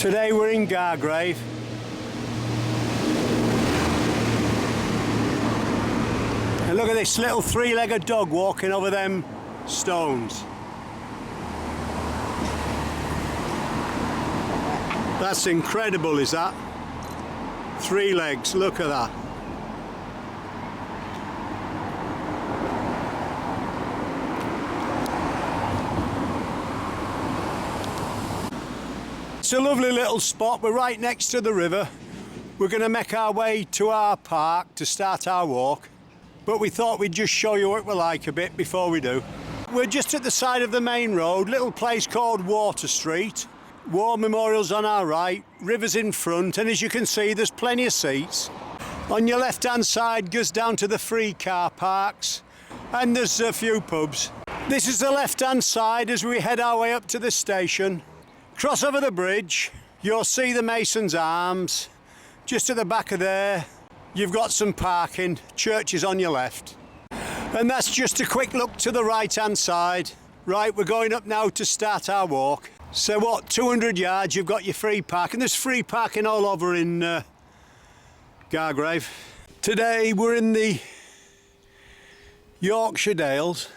Today we're in Gargrave. And look at this little three-legged dog walking over them stones. That's incredible, is that? 3 legs, look at that. It's a lovely little spot. We're right next to the river. We're going to make our way to our park to start our walk, but we thought we'd just show you what we're like a bit before we do. We're just at the side of the main road, little place called Water Street. War memorials on our right, rivers in front, and as you can see there's plenty of seats. On your left hand side goes down to the free car parks, and there's a few pubs. This is the left hand side as we head our way up to the station. Cross over the bridge, you'll see the Mason's Arms. Just at the back of there, you've got some parking, church is on your left. And that's just a quick look to the right hand side. Right, we're going up now to start our walk. So what, 200 yards, you've got your free parking. There's free parking all over in Gargrave. Today we're in the Yorkshire Dales.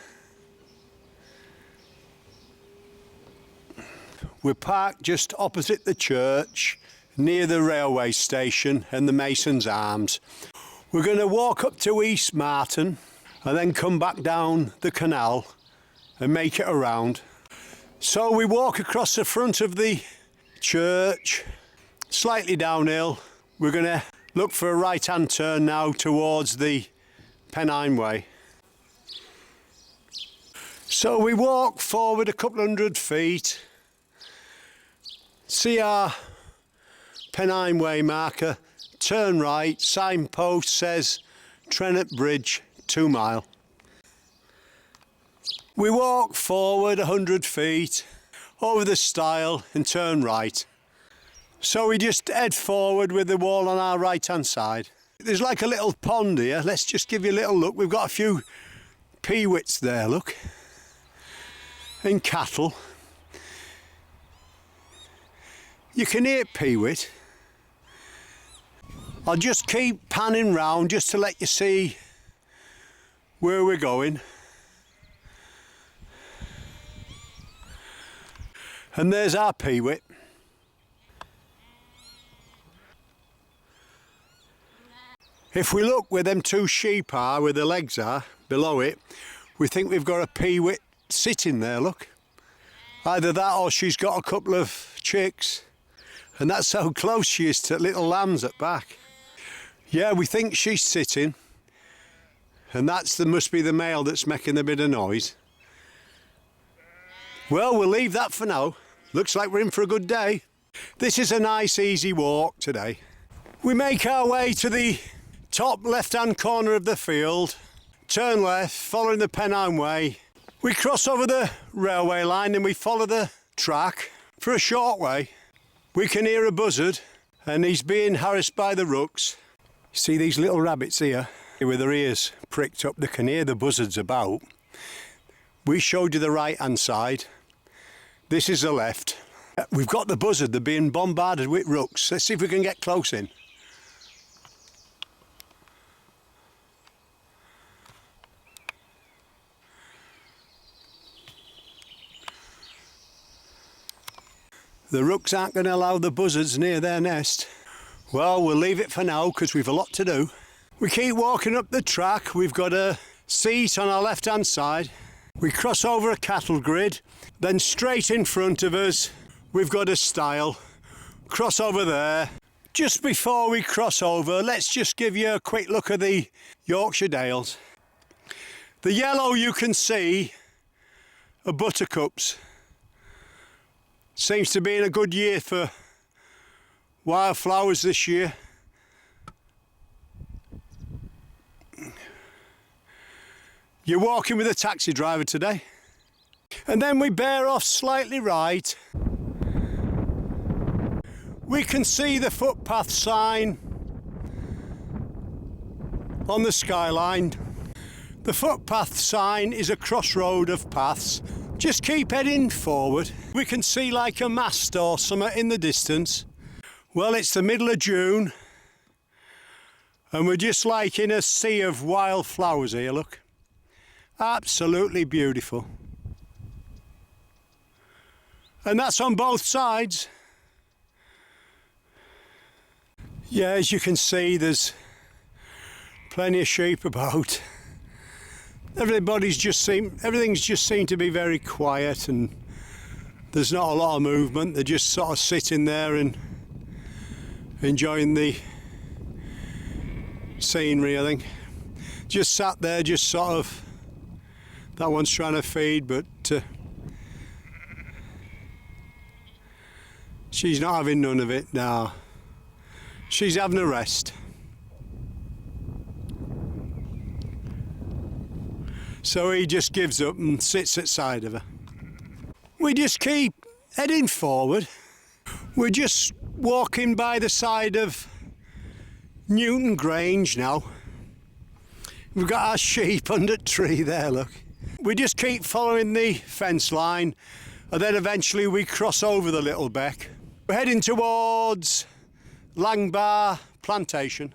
We're parked just opposite the church, near the railway station and the Mason's Arms. We're going to walk up to East Marton and then come back down the canal and make it around. So we walk across the front of the church, slightly downhill. We're going to look for a right-hand turn now towards the Pennine Way. So we walk forward a couple hundred feet, see our Pennine Way marker, turn right, signpost says Trennet Bridge, 2 mile. We walk forward 100 feet over the stile and turn right. So we just head forward with the wall on our right hand side. There's like a little pond here. Let's just give you a little look. We've got a few peewits there, look. And cattle. You can hear peewit. I'll just keep panning round just to let you see where we're going. And there's our peewit. If we look where them 2 sheep are, where the legs are, below it, we think we've got a peewit sitting there, look. Either that or she's got a couple of chicks. And that's how close she is to little lambs at back. Yeah, we think she's sitting. And must be the male that's making a bit of noise. Well, we'll leave that for now. Looks like we're in for a good day. This is a nice easy walk today. We make our way to the top left-hand corner of the field, turn left, following the Pennine Way. We cross over the railway line and we follow the track for a short way. We can hear a buzzard and he's being harassed by the rooks. See these little rabbits here with their ears pricked up? They can hear the buzzards about. We showed you the right-hand side. This is the left. We've got the buzzard, they're being bombarded with rooks. Let's see if we can get close in. The rooks aren't going to allow the buzzards near their nest. Well, we'll leave it for now because we've a lot to do. We keep walking up the track. We've got a seat on our left-hand side. We cross over a cattle grid. Then straight in front of us, we've got a stile. Cross over there. Just before we cross over, let's just give you a quick look at the Yorkshire Dales. The yellow you can see are buttercups. Seems to be in a good year for wildflowers this year. You're walking with a taxi driver today. And then we bear off slightly right. We can see the footpath sign on the skyline. The footpath sign is a crossroad of paths. Just keep heading forward. We can see like a mast or something in the distance. Well, it's the middle of June and we're just like in a sea of wildflowers here, look. Absolutely beautiful. And that's on both sides. Yeah, as you can see, there's plenty of sheep about. Everything's just seemed to be very quiet and there's not a lot of movement. They're just sort of sitting there and enjoying the scenery, I think. Just sat there, just sort of, that one's trying to feed, but she's not having none of it now. She's having a rest. So he just gives up and sits at side of her. We just keep heading forward. We're just walking by the side of Newton Grange now. We've got our sheep under the tree there, look. We just keep following the fence line and then eventually we cross over the little beck. We're heading towards Langbar Plantation.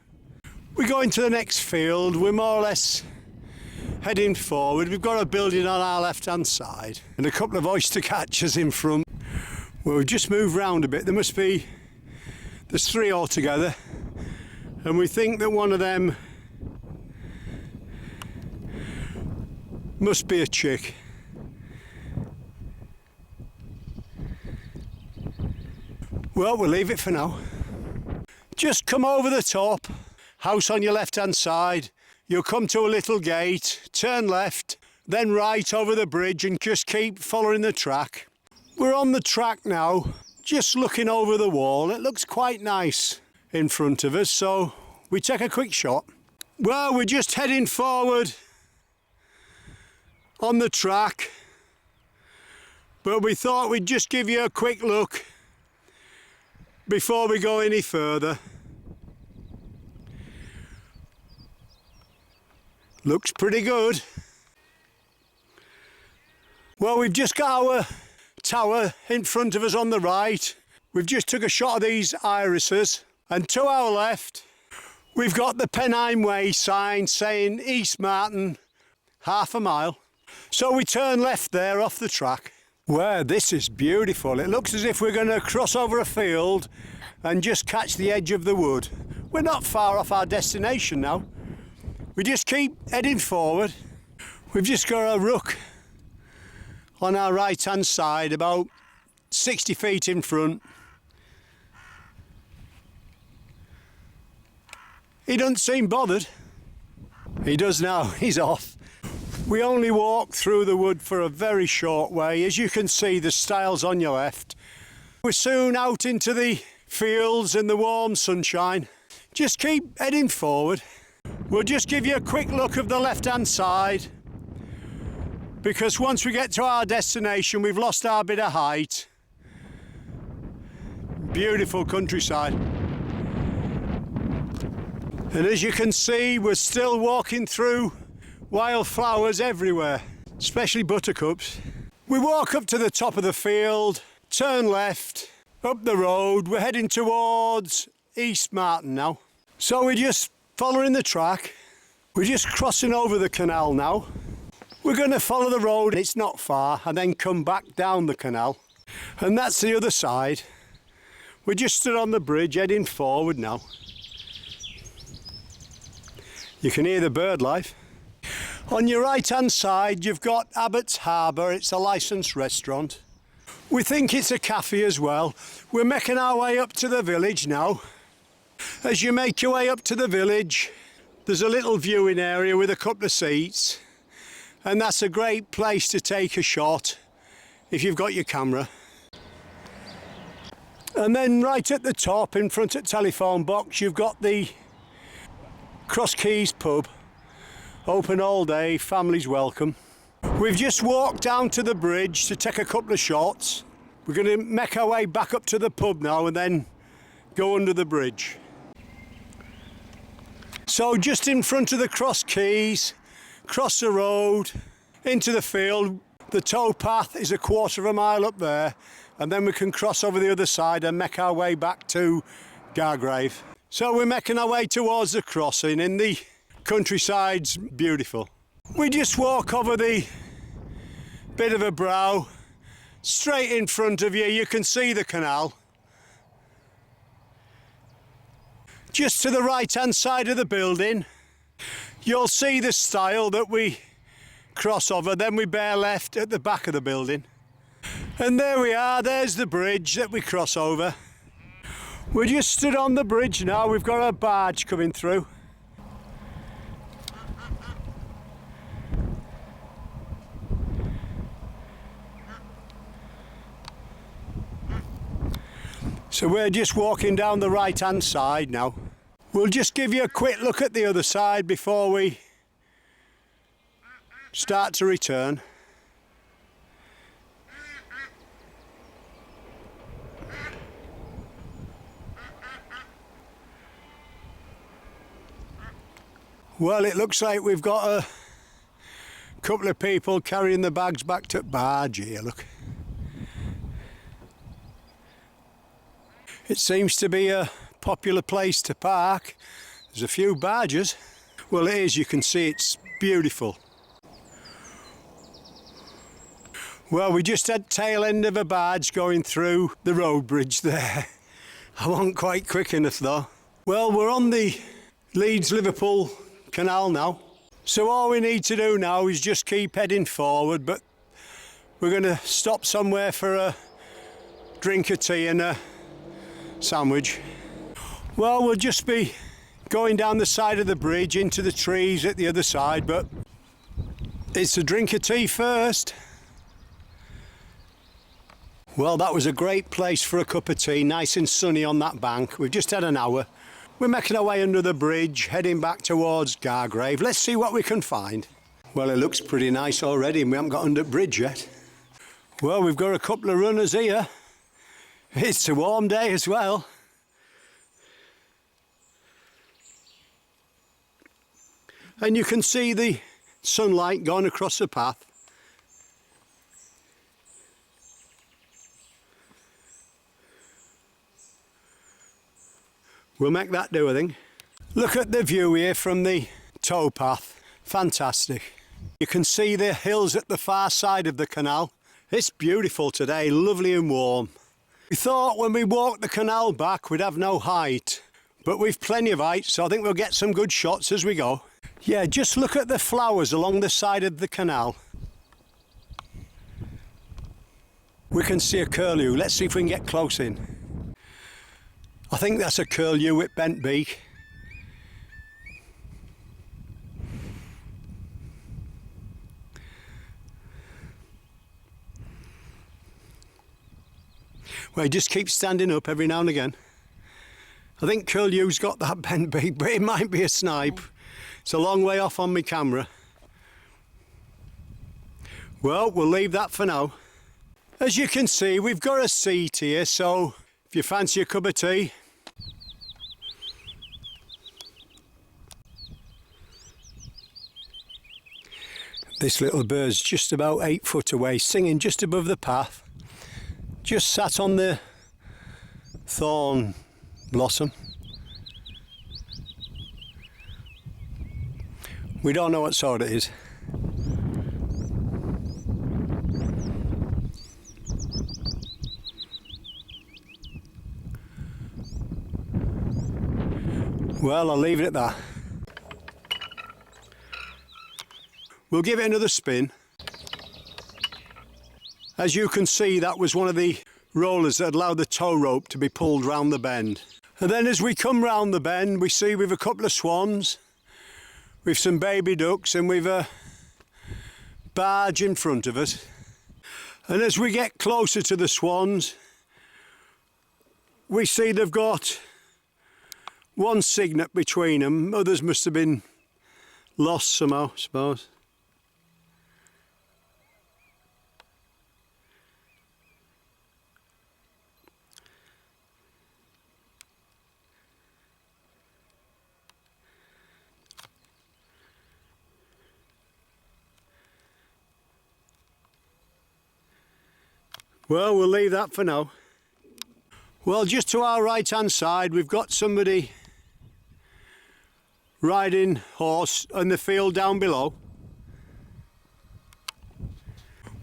We go into the next field. We're more or less heading forward. We've got a building on our left hand side and a couple of oyster catchers in front. Well, we've just moved round a bit. There's 3 altogether and we think that one of them must be a chick. Well, we'll leave it for now. Just come over the top, house on your left hand side. You'll come to a little gate, turn left, then right over the bridge and just keep following the track. We're on the track now, just looking over the wall. It looks quite nice in front of us, so we take a quick shot. Well, we're just heading forward on the track, but we thought we'd just give you a quick look before we go any further. Looks pretty good. Well, we've just got our tower in front of us on the right. We've just took a shot of these irises, and to our left we've got the Pennine Way sign saying East Marton, half a mile. So we turn left there off the track. Wow, this is beautiful. It looks as if we're going to cross over a field and just catch the edge of the wood. We're not far off our destination now. We just keep heading forward. We've just got a rook on our right hand side, about 60 feet in front. He doesn't seem bothered. He does now, he's off. We only walk through the wood for a very short way. As you can see, the stile's on your left. We're soon out into the fields in the warm sunshine. Just keep heading forward. We'll just give you a quick look of the left-hand side, because once we get to our destination, we've lost our bit of height. Beautiful countryside. And as you can see, we're still walking through wildflowers everywhere, especially buttercups. We walk up to the top of the field, turn left, up the road. We're heading towards East Marton now. So we're just following the track. We're just crossing over the canal now. We're going to follow the road, it's not far, and then come back down the canal. And that's the other side. We're just stood on the bridge heading forward now. You can hear the bird life. On your right hand side you've got Abbott's Harbour. It's a licensed restaurant. We think it's a cafe as well. We're making our way up to the village now. As you make your way up to the village, there's a little viewing area with a couple of seats, and that's a great place to take a shot if you've got your camera. And then right at the top, in front of the telephone box, you've got the Cross Keys pub, open all day, families welcome. We've just walked down to the bridge to take a couple of shots. We're going to make our way back up to the pub now and then go under the bridge. So just in front of the Cross Keys, cross the road into the field. The towpath is a quarter of a mile up there, and then we can cross over the other side and make our way back to Gargrave. So we're making our way towards the crossing, and the countryside's beautiful. We just walk over the bit of a brow. Straight in front of you, you can see the canal. Just to the right-hand side of the building, you'll see the stile that we cross over, then we bear left at the back of the building. And there we are, there's the bridge that we cross over. We're just stood on the bridge now, we've got a barge coming through. So we're just walking down the right-hand side now. We'll just give you a quick look at the other side before we start to return. Well, it looks like we've got a couple of people carrying the bags back to barge here, look. It seems to be a popular place to park. There's a few barges. Well, it is, you can see it's beautiful. Well, we just had tail end of a barge going through the road bridge there. I wasn't quite quick enough though. Well, we're on the Leeds-Liverpool Canal now. So all we need to do now is just keep heading forward, but we're going to stop somewhere for a drink of tea and a sandwich. Well, we'll just be going down the side of the bridge into the trees at the other side, but it's a drink of tea first. Well, that was a great place for a cup of tea, nice and sunny on that bank. We've just had an hour. We're making our way under the bridge, heading back towards Gargrave. Let's see what we can find. Well, it looks pretty nice already, and we haven't got under the bridge yet. Well, we've got a couple of runners here. It's a warm day as well. And you can see the sunlight going across the path. We'll make that do, I think. Look at the view here from the towpath. Fantastic. You can see the hills at the far side of the canal. It's beautiful today, lovely and warm. We thought when we walked the canal back we'd have no height, but we've plenty of height, so I think we'll get some good shots as we go. Yeah, just look at the flowers along the side of the canal. We can see a curlew. Let's see if we can get close in. I think that's a curlew with bent beak. Well, he just keeps standing up every now and again. I think curlew's got that bent beak, but it might be a snipe. It's a long way off on my camera. Well, we'll leave that for now. As you can see, we've got a seat here, so if you fancy a cup of tea. This little bird's just about 8 foot away, singing just above the path. Just sat on the thorn blossom. We don't know what sort it is. Well, I'll leave it at that. We'll give it another spin. As you can see, that was one of the rollers that allowed the tow rope to be pulled round the bend. And then as we come round the bend, we see we've a couple of swans, we've some baby ducks, and we've a barge in front of us. And as we get closer to the swans, we see they've got one cygnet between them. Others must have been lost somehow, I suppose. Well, we'll leave that for now. Well, just to our right hand side we've got somebody riding horse in the field down below.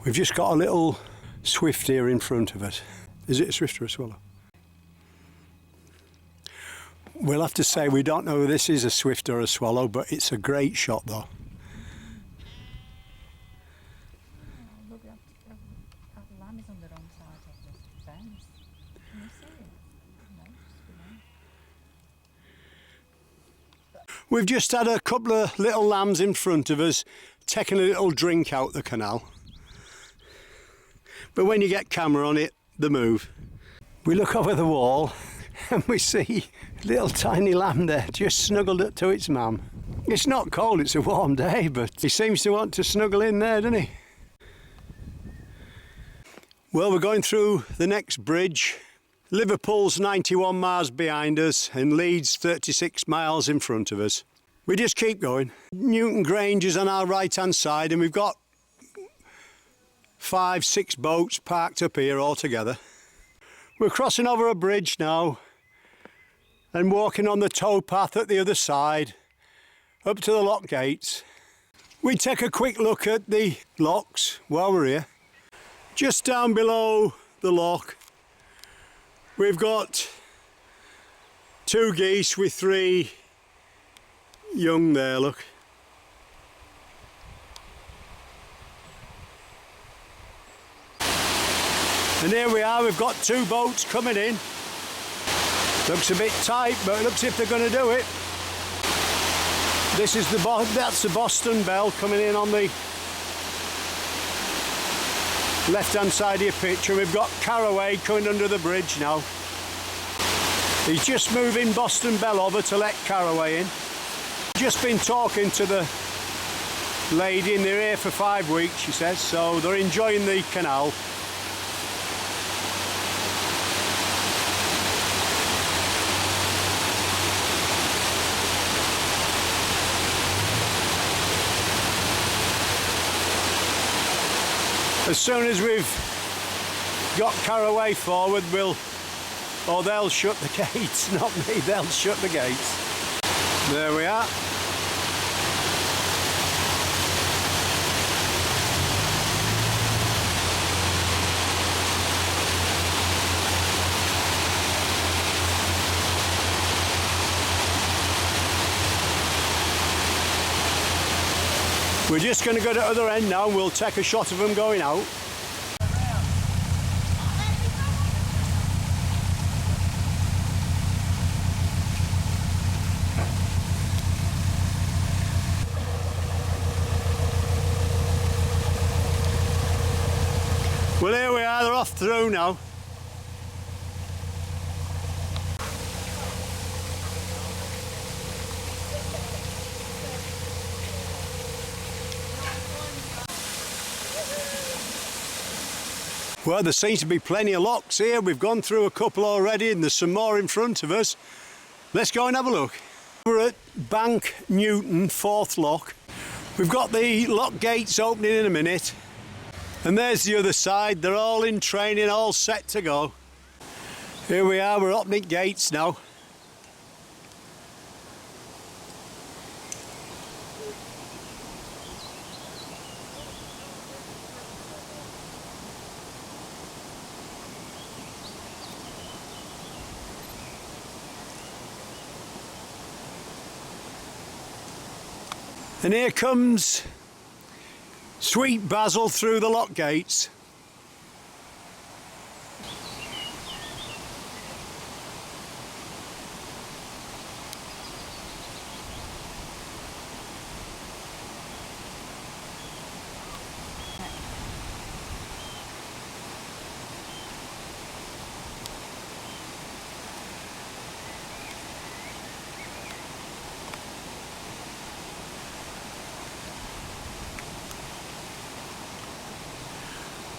We've just got a little swift here in front of us. Is it a swift or a swallow? We'll have to say we don't know if this is a swift or a swallow, but it's a great shot though. We've just had a couple of little lambs in front of us taking a little drink out the canal. But when you get camera on it, they move. We look over the wall and we see a little tiny lamb there just snuggled up to its mum. It's not cold, it's a warm day, but he seems to want to snuggle in there, doesn't he? Well, we're going through the next bridge. Liverpool's 91 miles behind us and Leeds 36 miles in front of us. We just keep going. Newton Grange is on our right hand side and we've got 5, 6 boats parked up here all together. We're crossing over a bridge now and walking on the towpath at the other side up to the lock gates. We take a quick look at the locks while we're here. Just down below the lock we've got 2 geese with 3 young there, look. And here we are, we've got 2 boats coming in. Looks a bit tight, but it looks as if they're going to do it. This is that's the Boston Belle coming in on the left-hand side of your picture. We've got Caraway coming under the bridge now. He's just moving Boston Belle over to let Caraway in. Just been talking to the lady and they're here for 5 weeks, she says, so they're enjoying the canal. As soon as we've got Caraway forward, they'll shut the gates, not me, they'll shut the gates. There we are. We're just going to go to the other end now and we'll take a shot of them going out. Well, here we are, they're off through now. Well, there seems to be plenty of locks here. We've gone through a couple already and there's some more in front of us. Let's go and have a look. We're at Bank Newton, 4th lock. We've got the lock gates opening in a minute. And there's the other side. They're all in training, all set to go. Here we are, we're opening gates now. And here comes Sweet Basil through the lock gates.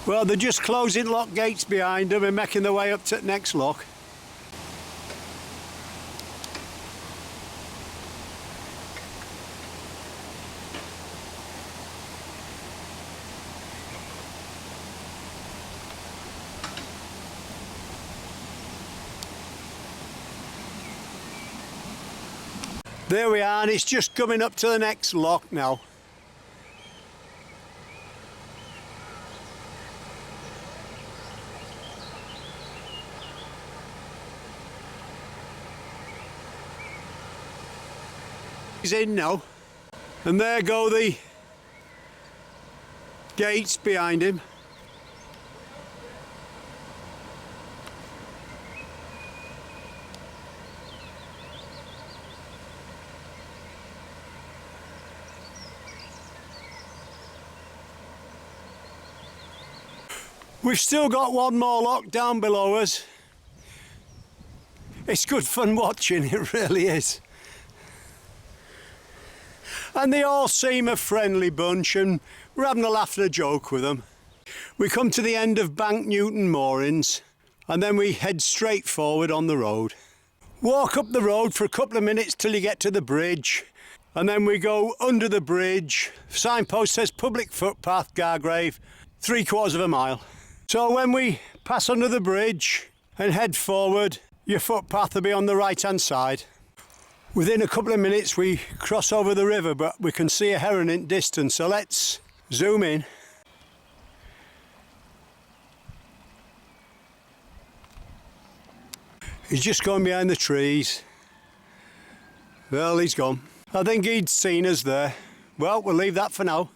Well, they're just closing lock gates behind them and making their way up to the next lock. There we are, and it's just coming up to the next lock now. He's in now, and there go the gates behind him. We've still got one more lock down below us. It's good fun watching, it really is. And they all seem a friendly bunch, and we're having a laugh and a joke with them. We come to the end of Bank Newton moorings, and then we head straight forward on the road. Walk up the road for a couple of minutes till you get to the bridge, and then we go under the bridge. Signpost says public footpath, Gargrave, 3/4 of a mile. So when we pass under the bridge and head forward, your footpath will be on the right hand side. Within a couple of minutes we cross over the river, but we can see a heron in distance, so let's zoom in. He's just gone behind the trees. Well, he's gone. I think he'd seen us there. Well, we'll leave that for now.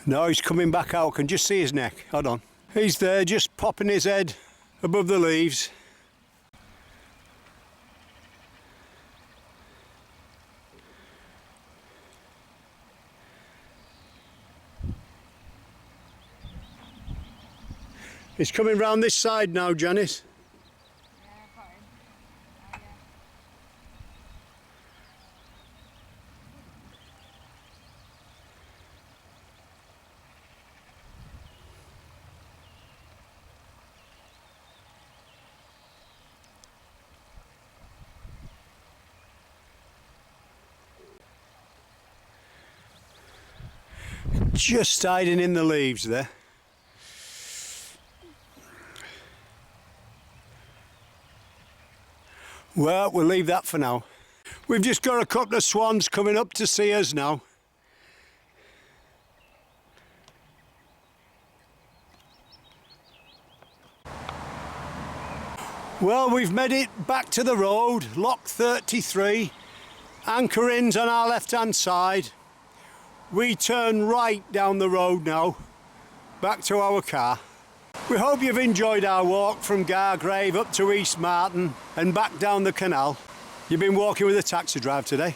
Now he's coming back out, I can just see his neck. Hold on. He's there, just popping his head above the leaves. He's coming round this side now, Janice. Just hiding in the leaves there. Well, we'll leave that for now. We've just got a couple of swans coming up to see us now. Well, we've made it back to the road, lock 33, anchor in's on our left hand side. We turn right down the road now, back to our car. We hope you've enjoyed our walk from Gargrave up to East Martin and back down the canal. You've been walking with a taxi drive today.